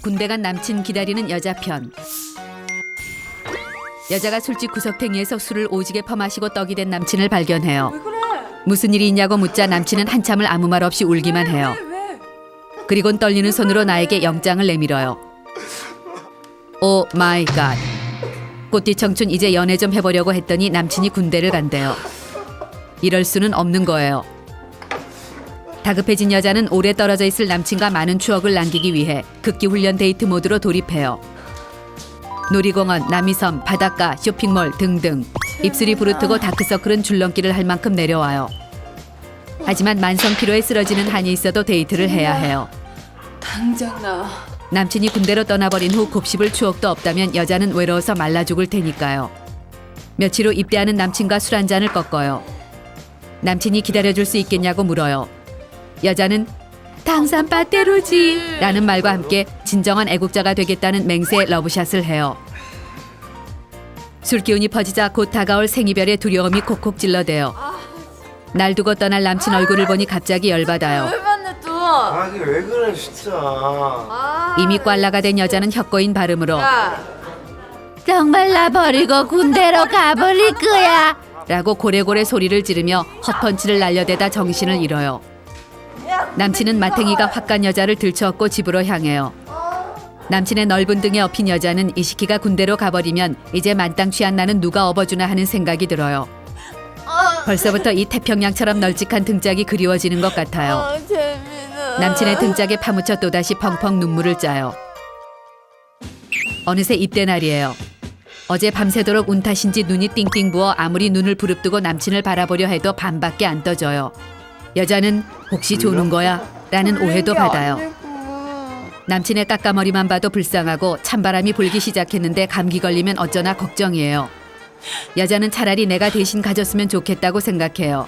군대 간 남친 기다리는 여자 편. 여자가 술집 구석탱이에서 술을 오지게 퍼마시고 떡이 된 남친을 발견해요. 왜 그래? 무슨 일이 있냐고 묻자 남친은 한참을 아무 말 없이 울기만 해요. 왜? 그리곤 떨리는 손으로 나에게 영장을 내밀어요. 오 마이 갓. 꽃띠 청춘 이제 연애 좀 해보려고 했더니 남친이 군대를 간대요. 이럴 수는 없는 거예요. 다급해진 여자는 오래 떨어져 있을 남친과 많은 추억을 남기기 위해 극기 훈련 데이트 모드로 돌입해요. 놀이공원, 남이섬, 바닷가, 쇼핑몰 등등 입술이 부르트고 다크서클은 줄넘기를 할 만큼 내려와요. 하지만 만성 피로에 쓰러지는 한이 있어도 데이트를 해야 해요. 당장 나. 남친이 군대로 떠나버린 후 곱씹을 추억도 없다면 여자는 외로워서 말라 죽을 테니까요. 며칠 후 입대하는 남친과 술 한 잔을 꺾어요. 남친이 기다려줄 수 있겠냐고 물어요. 여자는 당산 빠떼로지 라는 말과 함께 진정한 애국자가 되겠다는 맹세의 러브샷을 해요. 술 기운이 퍼지자 곧 다가올 생이별의 두려움이 콕콕 찔러대요. 날 두고 떠날 남친 얼굴을 보니 갑자기 열받아요. 왜 만나 또? 아 이게 왜 그래 진짜. 이미 꽐라가 된 여자는 혀꼬인 발음으로 야, 정말 나 버리고 군대로 가버릴 거야 라고 고래고래 소리를 지르며 헛펀치를 날려대다 정신을 잃어요. 남친은 마탱이가 확 간 여자를 들쳐업고 집으로 향해요. 남친의 넓은 등에 엎인 여자는 이 시키가 군대로 가버리면 이제 만땅 취한 나는 누가 업어주나 하는 생각이 들어요. 벌써부터 이 태평양처럼 널찍한 등짝이 그리워지는 것 같아요. 재민아. 남친의 등짝에 파묻혀 또다시 펑펑 눈물을 짜요. 어느새 입대 날이에요. 어제 밤새도록 운 탓인지 눈이 띵띵 부어 아무리 눈을 부릅뜨고 남친을 바라보려 해도 밤밖에 안 떠져요. 여자는 혹시 조는 거야? 라는 오해도 받아요. 남친의 깎아머리만 봐도 불쌍하고 찬바람이 불기 시작했는데 감기 걸리면 어쩌나 걱정이에요. 여자는 차라리 내가 대신 가졌으면 좋겠다고 생각해요.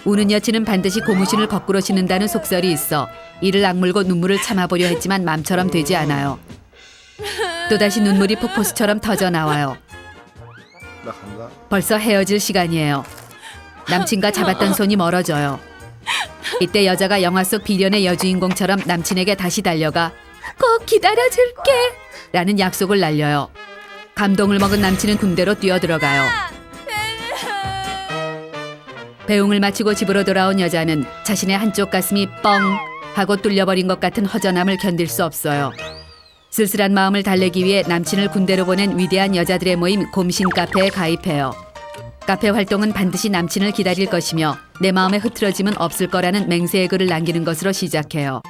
우는 여친은 반드시 고무신을 거꾸로 신는다는 속설이 있어 이를 악물고 눈물을 참아보려 했지만 맘처럼 되지 않아요. 또다시 눈물이 폭포수처럼 터져 나와요. 나 간다. 벌써 헤어질 시간이에요. 남친과 잡았던 손이 멀어져요. 이때 여자가 영화 속 비련의 여주인공처럼 남친에게 다시 달려가 꼭 기다려줄게 라는 약속을 날려요. 감동을 먹은 남친은 군대로 뛰어들어가요. 배웅을 마치고 집으로 돌아온 여자는 자신의 한쪽 가슴이 뻥 하고 뚫려버린 것 같은 허전함을 견딜 수 없어요. 쓸쓸한 마음을 달래기 위해 남친을 군대로 보낸 위대한 여자들의 모임 곰신 카페에 가입해요. 카페 활동은 반드시 남친을 기다릴 것이며 내 마음에 흐트러짐은 없을 거라는 맹세의 글을 남기는 것으로 시작해요.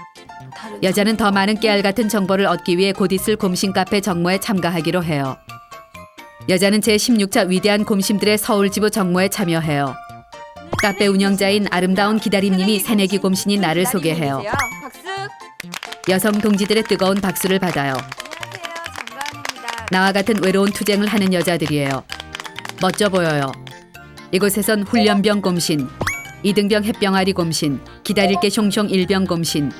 여자는 더 많은 깨알 같은 정보를 얻기 위해 곧 있을 곰신 카페 정모에 참가하기로 해요. 여자는 제16차 위대한 곰심들의 서울지부 정모에 참여해요. 카페 운영자인 아름다운 기다림님이 새내기 곰신인 나를 소개해요. 박수. 여성 동지들의 뜨거운 박수를 받아요. 안녕하세요. 정가은입니다. 나와 같은 외로운 투쟁을 하는 여자들이에요. 멋져 보여요. 이곳에선 훈련병 곰신, 이등병 햇병아리 곰신, 기다릴게 숑숑 일병 곰신,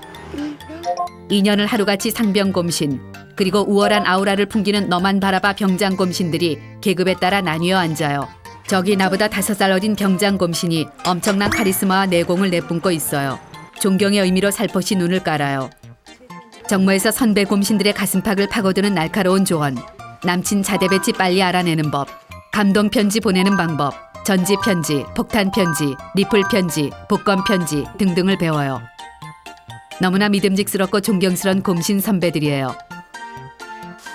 2년을 하루같이 상병 곰신, 그리고 우월한 아우라를 풍기는 너만 바라봐 병장 곰신들이 계급에 따라 나뉘어 앉아요. 저기 나보다 5살 어린 병장 곰신이 엄청난 카리스마와 내공을 내뿜고 있어요. 존경의 의미로 살포시 눈을 깔아요. 정모에서 선배 곰신들의 가슴팍을 파고드는 날카로운 조언, 남친 자대 배치 빨리 알아내는 법, 감동 편지 보내는 방법, 전지 편지, 폭탄 편지, 리플 편지, 복권 편지 등등을 배워요. 너무나 믿음직스럽고 존경스러운 곰신 선배들이에요.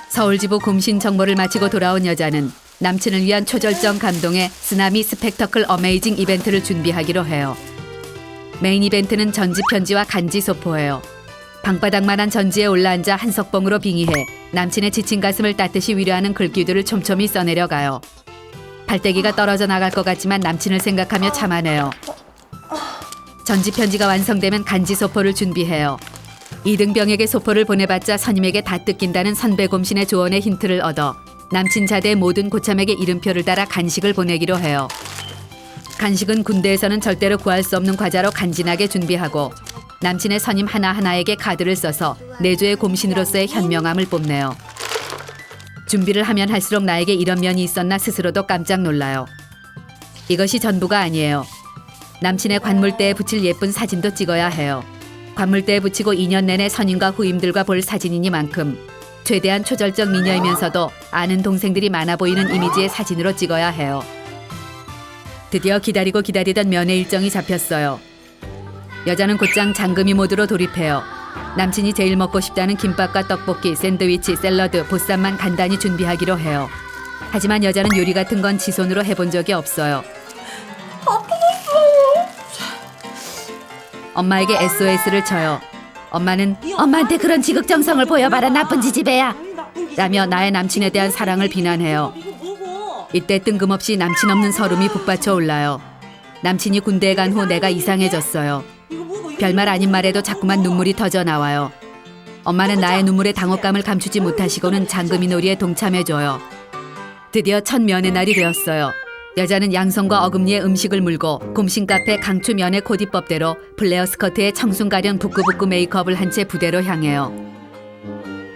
서울지부 곰신 정모를 마치고 돌아온 여자는 남친을 위한 초절정 감동의 쓰나미 스펙터클 어메이징 이벤트를 준비하기로 해요. 메인 이벤트는 전지 편지와 간지 소포예요. 방바닥만한 전지에 올라앉아 한석봉으로 빙의해 남친의 지친 가슴을 따뜻이 위로하는 글귀들을 촘촘히 써내려가요. 발대기가 떨어져 나갈 것 같지만 남친을 생각하며 참아내요. 전지 편지가 완성되면 간지 소포를 준비해요. 이등병에게 소포를 보내봤자 선임에게 다 뜯긴다는 선배 곰신의 조언에 힌트를 얻어 남친 자대의 모든 고참에게 이름표를 달아 간식을 보내기로 해요. 간식은 군대에서는 절대로 구할 수 없는 과자로 간지나게 준비하고 남친의 선임 하나하나에게 카드를 써서 내조의 곰신으로서의 현명함을 뽐내요. 준비를 하면 할수록 나에게 이런 면이 있었나 스스로도 깜짝 놀라요. 이것이 전부가 아니에요. 남친의 관물대에 붙일 예쁜 사진도 찍어야 해요. 관물대에 붙이고 2년 내내 선임과 후임들과 볼 사진이니만큼 최대한 초절정 미녀이면서도 아는 동생들이 많아 보이는 이미지의 사진으로 찍어야 해요. 드디어 기다리고 기다리던 면회 일정이 잡혔어요. 여자는 곧장 장금이 모드로 돌입해요. 남친이 제일 먹고 싶다는 김밥과 떡볶이, 샌드위치, 샐러드, 보쌈만 간단히 준비하기로 해요. 하지만 여자는 요리 같은 건 지 손으로 해본 적이 없어요. 엄마에게 SOS를 쳐요. 엄마는 엄마한테 그런 지극정성을 보여봐라 나쁜 지지배야 라며 나의 남친에 대한 사랑을 비난해요. 이때 뜬금없이 남친 없는 서름이 북받쳐 올라요. 남친이 군대에 간 후 내가 이상해졌어요. 별말 아닌 말에도 자꾸만 눈물이 터져 나와요. 엄마는 나의 눈물에 당혹감을 감추지 못하시고는 장금이 놀이에 동참해줘요. 드디어 첫 면회 날이 되었어요. 여자는 양손과 어금니에 음식을 물고 곰신 카페 강추 면회 코디법대로 플레어 스커트에 청순 가련 부끄부끄 메이크업을 한 채 부대로 향해요.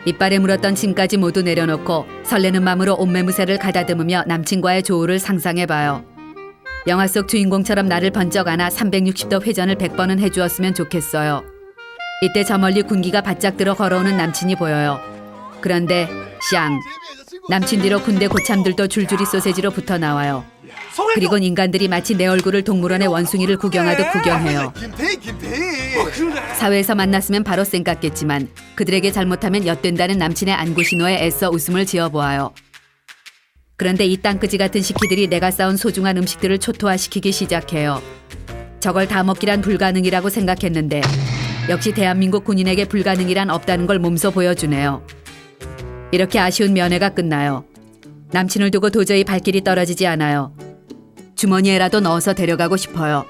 이빨에 물었던 짐까지 모두 내려놓고 설레는 마음으로 옷매무새를 가다듬으며 남친과의 조우를 상상해봐요. 영화 속 주인공처럼 나를 번쩍 안아 360도 회전을 100번은 해주었으면 좋겠어요. 이때 저 멀리 군기가 바짝 들어 걸어오는 남친이 보여요. 그런데 샹! 남친 뒤로 군대 고참들도 줄줄이 소세지로 붙어 나와요. 그리곤 인간들이 마치 내 얼굴을 동물원의 원숭이를 구경하듯 구경해요. 사회에서 만났으면 바로 쌩깠겠지만 그들에게 잘못하면 엿된다는 남친의 안구 신호에 애써 웃음을 지어보아요. 그런데 이 땅끄지 같은 시키들이 내가 싸운 소중한 음식들을 초토화시키기 시작해요. 저걸 다 먹기란 불가능이라고 생각했는데 역시 대한민국 군인에게 불가능이란 없다는 걸 몸소 보여주네요. 이렇게 아쉬운 면회가 끝나요. 남친을 두고 도저히 발길이 떨어지지 않아요. 주머니에라도 넣어서 데려가고 싶어요.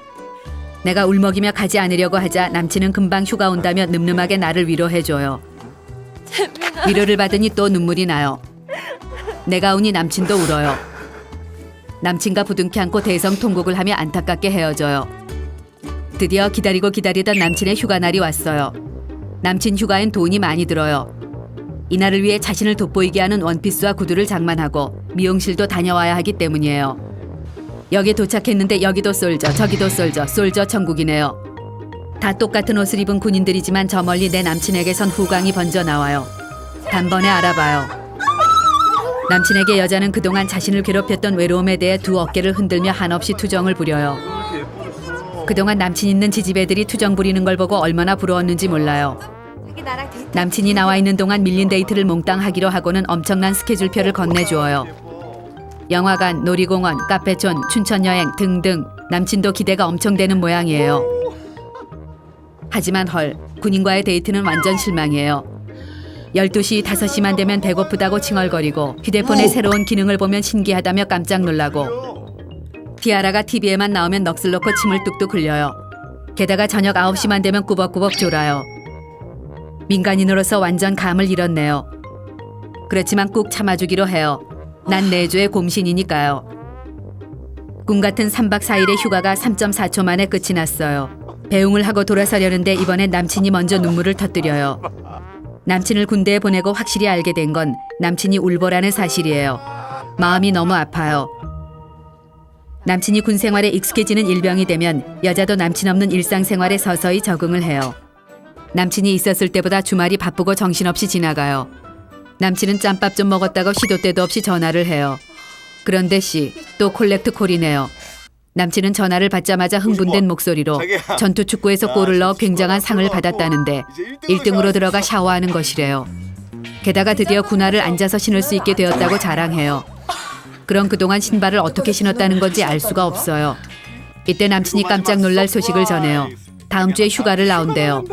내가 울먹이며 가지 않으려고 하자 남친은 금방 휴가 온다며 늠름하게 나를 위로해줘요. 위로를 받으니 또 눈물이 나요. 내가 우니 남친도 울어요. 남친과 부둥켜 안고 대성통곡을 하며 안타깝게 헤어져요. 드디어 기다리고 기다리던 남친의 휴가날이 왔어요. 남친 휴가엔 돈이 많이 들어요. 이날을 위해 자신을 돋보이게 하는 원피스와 구두를 장만하고 미용실도 다녀와야 하기 때문이에요. 여기 도착했는데 여기도 솔저 저기도 솔저 천국이네요. 다 똑같은 옷을 입은 군인들이지만 저 멀리 내 남친에게선 후광이 번져 나와요. 단번에 알아봐요. 남친에게 여자는 그동안 자신을 괴롭혔던 외로움에 대해 두 어깨를 흔들며 한없이 투정을 부려요. 그동안 남친 있는 지지배들이 투정 부리는 걸 보고 얼마나 부러웠는지 몰라요. 남친이 나와 있는 동안 밀린 데이트를 몽땅 하기로 하고는 엄청난 스케줄표를 건네주어요. 영화관, 놀이공원, 카페촌, 춘천여행 등등 남친도 기대가 엄청 되는 모양이에요. 하지만 헐, 군인과의 데이트는 완전 실망이에요. 12시, 5시만 되면 배고프다고 칭얼거리고 휴대폰의 새로운 기능을 보면 신기하다며 깜짝 놀라고 티아라가 TV에만 나오면 넋을 놓고 침을 뚝뚝 흘려요. 게다가 저녁 9시만 되면 꾸벅꾸벅 졸아요. 민간인으로서 완전 감을 잃었네요. 그렇지만 꾹 참아주기로 해요. 난 내조의 곰신이니까요. 꿈 같은 3박 4일의 휴가가 3.4초 만에 끝이 났어요. 배웅을 하고 돌아서려는데 이번엔 남친이 먼저 눈물을 터뜨려요. 남친을 군대에 보내고 확실히 알게 된 건 남친이 울보라는 사실이에요. 마음이 너무 아파요. 남친이 군 생활에 익숙해지는 일병이 되면 여자도 남친 없는 일상생활에 서서히 적응을 해요. 남친이 있었을 때보다 주말이 바쁘고 정신없이 지나가요. 남친은 짬밥 좀 먹었다고 시도 때도 없이 전화를 해요. 그런데 또 콜렉트 콜이네요. 남친은 전화를 받자마자 흥분된 목소리로 전투 축구에서 골을 넣어 굉장한 상을 받았다는데 1등으로 들어가 샤워하는 것이래요. 게다가 드디어 군화를 앉아서 신을 수 있게 되었다고 자랑해요. 그럼 그동안 신발을 어떻게 신었다는 건지 알 수가 없어요. 이때 남친이 깜짝 놀랄 소식을 전해요. 다음 주에 휴가를 나온대요.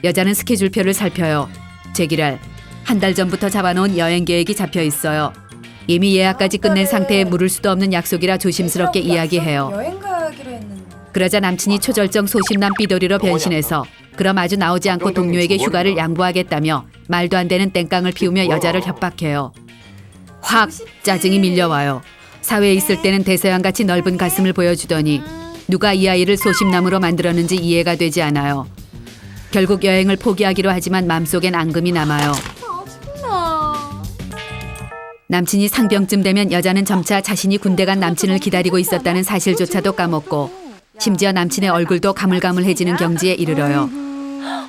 여자는 스케줄표를 살펴요. 제기랄, 한 달 전부터 잡아놓은 여행 계획이 잡혀 있어요. 이미 예약까지 끝낸 상태에 물을 수도 없는 약속이라 조심스럽게 이야기해요. 여행 가기로 했는데. 그러자 남친이 초절정 소심남 삐돌이로 변신해서 그럼 아주 나오지 않고 동료에게 휴가를 양보하겠다며 말도 안 되는 땡깡을 피우며 여자를 협박해요. 확 짜증이 밀려와요. 사회에 있을 때는 대서양같이 넓은 가슴을 보여주더니 누가 이 아이를 소심남으로 만들었는지 이해가 되지 않아요. 결국 여행을 포기하기로 하지만 맘속엔 앙금이 남아요. 남친이 상병쯤 되면 여자는 점차 자신이 군대 간 남친을 기다리고 있었다는 사실조차도 까먹고 심지어 남친의 얼굴도 가물가물해지는 경지에 이르러요. 멋있다.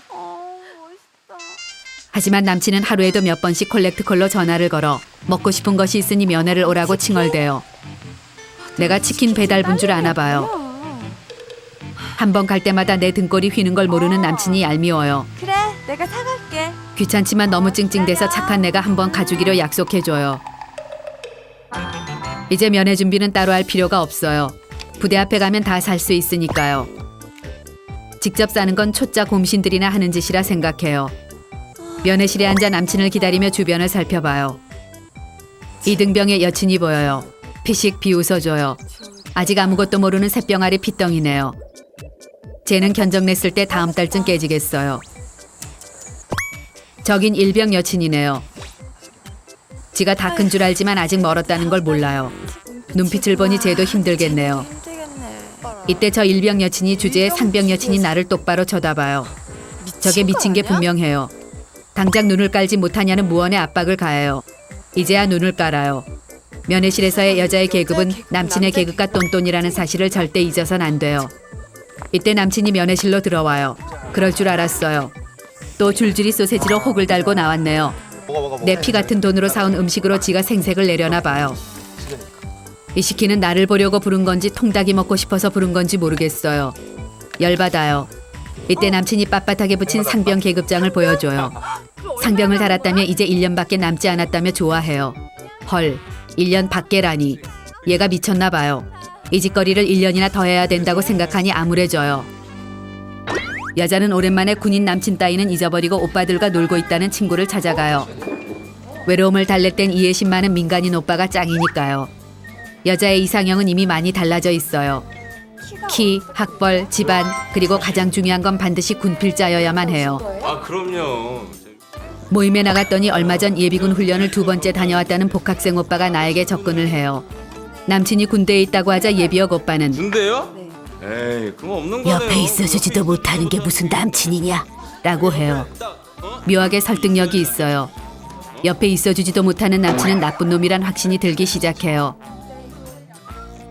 하지만 남친은 하루에도 몇 번씩 콜렉트콜로 전화를 걸어 먹고 싶은 것이 있으니 면회를 오라고 칭얼대요. 내가 치킨 배달분 줄 아나 봐요. 한 번 갈 때마다 내 등골이 휘는 걸 모르는 남친이 얄미워요. 그래, 내가 사갈게. 귀찮지만 너무 찡찡대서 착한 내가 한번 가주기로 약속해줘요. 이제 면회 준비는 따로 할 필요가 없어요. 부대 앞에 가면 다 살 수 있으니까요. 직접 싸는 건 초짜 곰신들이나 하는 짓이라 생각해요. 면회실에 앉아 남친을 기다리며 주변을 살펴봐요. 이등병의 여친이 보여요. 피식 비웃어줘요. 아직 아무것도 모르는 새병아리 피덩이네요. 쟤는 견적냈을 때 다음 달쯤 깨지겠어요. 저긴 일병 여친이네요. 지가 다 큰 줄 알지만 아직 멀었다는 걸 몰라요. 눈빛을 보니 쟤도 힘들겠네요. 힘들겠네. 이때 저 일병 여친이 주제에 상병 여친이 나를 똑바로 쳐다봐요. 저게 미친 게 분명해요. 당장 눈을 깔지 못하냐는 무언의 압박을 가해요. 이제야 눈을 깔아요. 면회실에서의 여자의 계급은 남친의 계급과 똔똔이라는 사실을 절대 잊어선 안 돼요. 이때 남친이 면회실로 들어와요. 그럴 줄 알았어요. 또 줄줄이 소세지로 혹을 달고 나왔네요. 내 피 같은 돈으로 사온 음식으로 지가 생색을 내려나 봐요. 이 시키는 나를 보려고 부른 건지 통닭이 먹고 싶어서 부른 건지 모르겠어요. 열받아요. 이때 남친이 빳빳하게 붙인 상병 계급장을 보여줘요. 상병을 달았다며 이제 1년밖에 남지 않았다며 좋아해요. 헐, 1년 밖에라니. 얘가 미쳤나 봐요. 이 짓거리를 1년이나 더 해야 된다고 생각하니 암울해져요. 여자는 오랜만에 군인 남친 따위는 잊어버리고 오빠들과 놀고 있다는 친구를 찾아가요. 외로움을 달랠 땐 이해심 많은 민간인 오빠가 짱이니까요. 여자의 이상형은 이미 많이 달라져 있어요. 키, 학벌, 집안, 그리고 가장 중요한 건 반드시 군필자여야만 해요. 아 그럼요. 모임에 나갔더니 얼마 전 예비군 훈련을 2번째 다녀왔다는 복학생 오빠가 나에게 접근을 해요. 남친이 군대에 있다고 하자 예비역 오빠는 군대요? 네. 에이 그럼 없는 거네요. 옆에 있어주지도 못하는 게 무슨 남친이냐 라고 해요. 묘하게 설득력이 있어요. 옆에 있어주지도 못하는 남친은 나쁜 놈이란 확신이 들기 시작해요.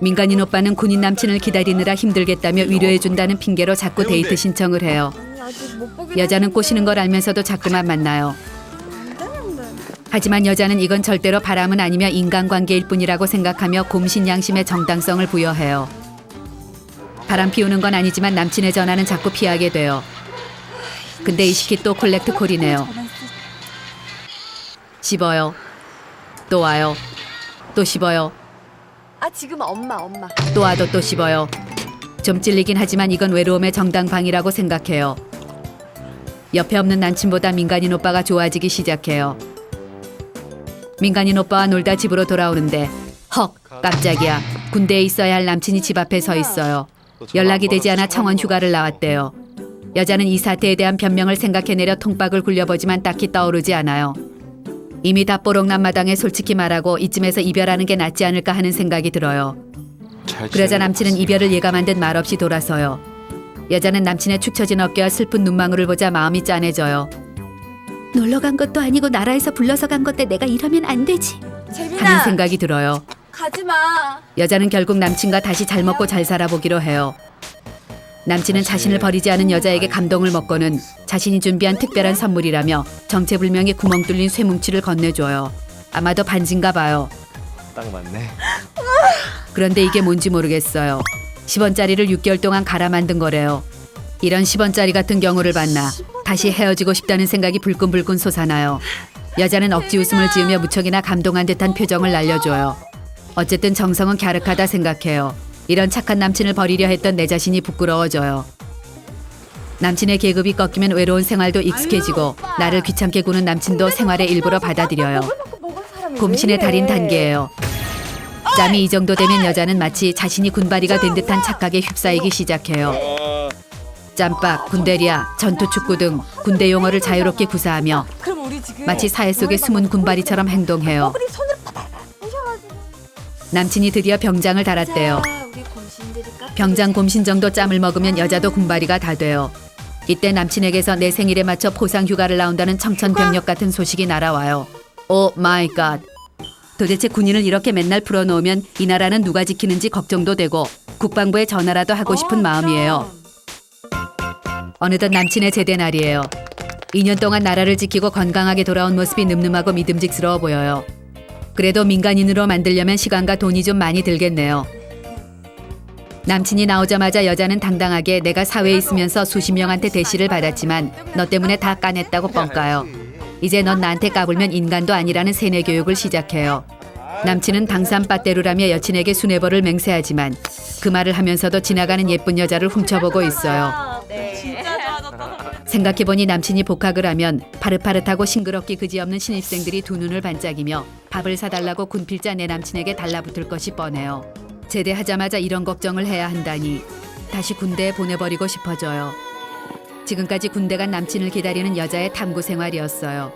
민간인 오빠는 군인 남친을 기다리느라 힘들겠다며 위로해준다는 핑계로 자꾸 데이트 신청을 해요. 아직 못 보긴 여자는 꼬시는 걸 알면서도 자꾸만 만나요. 하지만 여자는 이건 절대로 바람은 아니며 인간관계일 뿐이라고 생각하며 곰신양심의 정당성을 부여해요. 바람 피우는 건 아니지만 남친의 전화는 자꾸 피하게 돼요. 근데 이 시키 또 콜렉트 콜이네요. 씹어요. 또 와요. 또 씹어요. 아, 지금 엄마. 또 와도 또 씹어요. 좀 찔리긴 하지만 이건 외로움의 정당방이라고 생각해요. 옆에 없는 남친보다 민간인 오빠가 좋아지기 시작해요. 민간인 오빠와 놀다 집으로 돌아오는데 헉, 깜짝이야. 군대에 있어야 할 남친이 집 앞에 서 있어요. 연락이 되지 않아 청원 휴가를 나왔대요. 여자는 이 사태에 대한 변명을 생각해내려 통박을 굴려보지만 딱히 떠오르지 않아요. 이미 다 뽀록난 마당에 솔직히 말하고 이쯤에서 이별하는 게 낫지 않을까 하는 생각이 들어요. 그러자 남친은 이별을 예감한 듯 말없이 돌아서요. 여자는 남친의 축 처진 어깨와 슬픈 눈망울을 보자 마음이 짠해져요. 놀러 간 것도 아니고 나라에서 불러서 간 건데 내가 이러면 안 되지 하는 재민아, 생각이 들어요. 가지 마. 여자는 결국 남친과 다시 잘 먹고 잘 살아보기로 해요. 남친은 자신을 버리지 않은 여자에게 감동을 먹고는 자신이 준비한 특별한 선물이라며 정체불명의 구멍 뚫린 쇠뭉치를 건네줘요. 아마도 반지인가 봐요. 딱 맞네. 그런데 이게 뭔지 모르겠어요. 10원짜리를 6개월 동안 갈아 만든 거래요. 이런 10원짜리 같은 경우를 봤나. 다시 헤어지고 싶다는 생각이 불끈불끈 솟아나요. 여자는 억지 웃음을 지으며 무척이나 감동한 듯한 표정을 날려줘요. 어쨌든 정성은 갸륵하다 생각해요. 이런 착한 남친을 버리려 했던 내 자신이 부끄러워져요. 남친의 계급이 꺾이면 외로운 생활도 익숙해지고 나를 귀찮게 구는 남친도 생활의 일부로 받아들여요. 곰신의 달인 단계예요. 짬이 이 정도 되면 여자는 마치 자신이 군바리가 된 듯한 착각에 휩싸이기 시작해요. 짬밥, 군대리아, 전투축구 등 군대 용어를 자유롭게 구사하며 그럼 우리 지금 마치 사회 속의 숨은 군바리처럼 행동해요. 우리 손을 부셔가지고. 남친이 드디어 병장을 달았대요. 자, 우리 곰신들이 카페 병장 곰신 정도 짬을 먹으면 여자도 군바리가 다 돼요. 이때 남친에게서 내 생일에 맞춰 포상 휴가를 나온다는 청천벽력 같은 소식이 날아와요. 오 마이 갓. 도대체 군인을 이렇게 맨날 풀어놓으면 이 나라는 누가 지키는지 걱정도 되고 국방부에 전화라도 하고 싶은 마음이에요. 어느덧 남친의 제대 날이에요. 2년 동안 나라를 지키고 건강하게 돌아온 모습이 늠름하고 믿음직스러워 보여요. 그래도 민간인으로 만들려면 시간과 돈이 좀 많이 들겠네요. 남친이 나오자마자 여자는 당당하게 내가 사회에 있으면서 수십 명한테 대시를 받았지만 너 때문에 다 까냈다고 뻥까요. 이제 넌 나한테 까불면 인간도 아니라는 세뇌 교육을 시작해요. 남친은 당산빠떼루라며 여친에게 수뇌벌을 맹세하지만 그 말을 하면서도 지나가는 예쁜 여자를 훔쳐보고 있어요. 진짜 좋아졌다. 생각해보니 남친이 복학을 하면 파릇파릇하고 싱그럽기 그지없는 신입생들이 두 눈을 반짝이며 밥을 사달라고 군필자 내 남친에게 달라붙을 것이 뻔해요. 제대하자마자 이런 걱정을 해야 한다니 다시 군대에 보내버리고 싶어져요. 지금까지 군대 간 남친을 기다리는 여자의 탐구 생활이었어요.